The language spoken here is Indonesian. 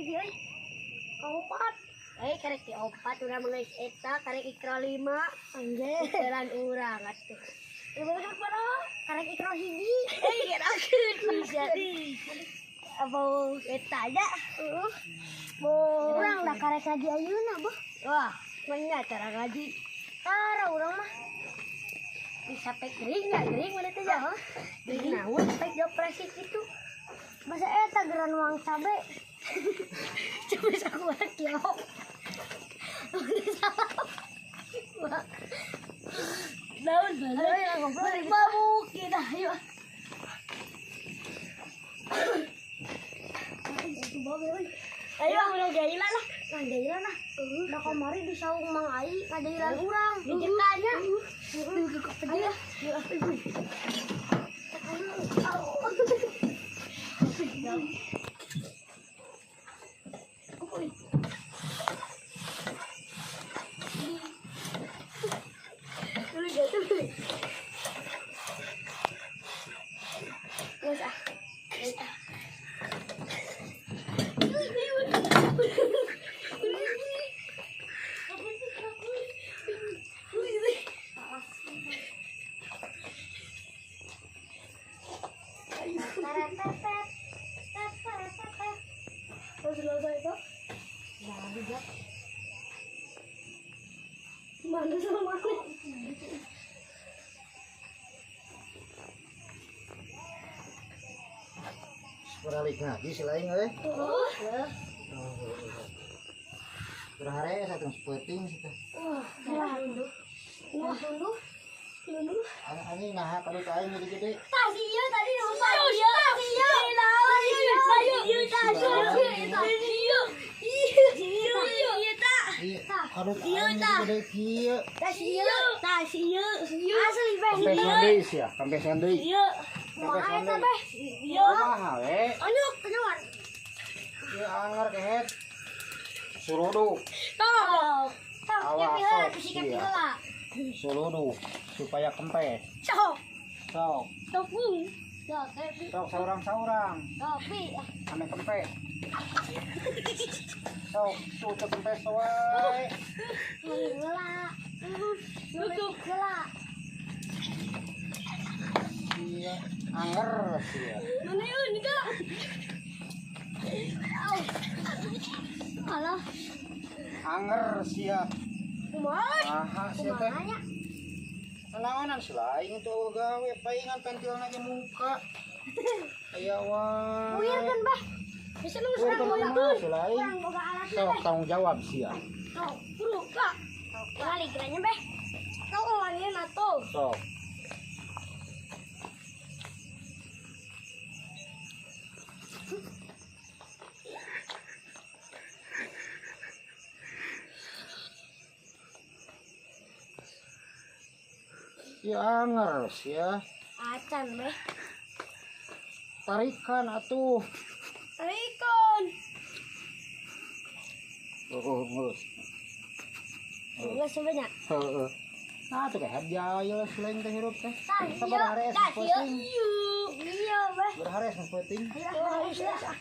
euy. Opat. Karek di opat urang geus eta karek ikro 5. Anjir, jalan urang atuh. Bener para karek ikro hiji. Gerakeun bisa. Apa eta aja? Urang da karek ngaji ayeuna, Boh. Wah, manya cara ngaji. Tara urang mah. Bisa pek gering mana teh ya? Gering naon pek dioperasi kitu. Masa eta geran uang cabe. Cabe sakuat kilo. Daun bener ngobrol mabuk kita ayo. Ayo udah jailan lah. Jailan lah. Da kamari di saung Mang Ai ngajailan urang. Dijetanya. Ayo. Selesai kok. Nah, juga. Mana sama aku? Beralik ngaji selain euy. Berhare satu sepeting situ. Ani nah kalau kain gede-gede. Tadi tadi Harus gede kieu. Sampai sandei. Mahal anger kehet. Surudu. Surudu supaya kempes. Sok. Sok saurang. Ame kempes. Sok tutup kempes wae. Iya, anger sia. Mana yun, Nika? Alah. Anger sia. Kumaha? Aha sia teh. Naonan selain itu gawe paingan pentilna ge muka. Aya wae. Buyar kan, Bah. Bisa lu Urang serang mah selain. Urang boga alatna, Sok Bah. tanggung jawab sia. Tuh, buru, Kak. Kali kiranya, Bah. Kau ulangin atuh. Sok. Ya anger sia. Acan, Bah. Tarikan atuh. Rikon. Ngurus. Enggak sebanyak. Heeh. Nah, tuh kayak jaya selain teh hirup teh. Iya, Berhare penting. Iya, Bah. Berhare penting. Ayo, ya.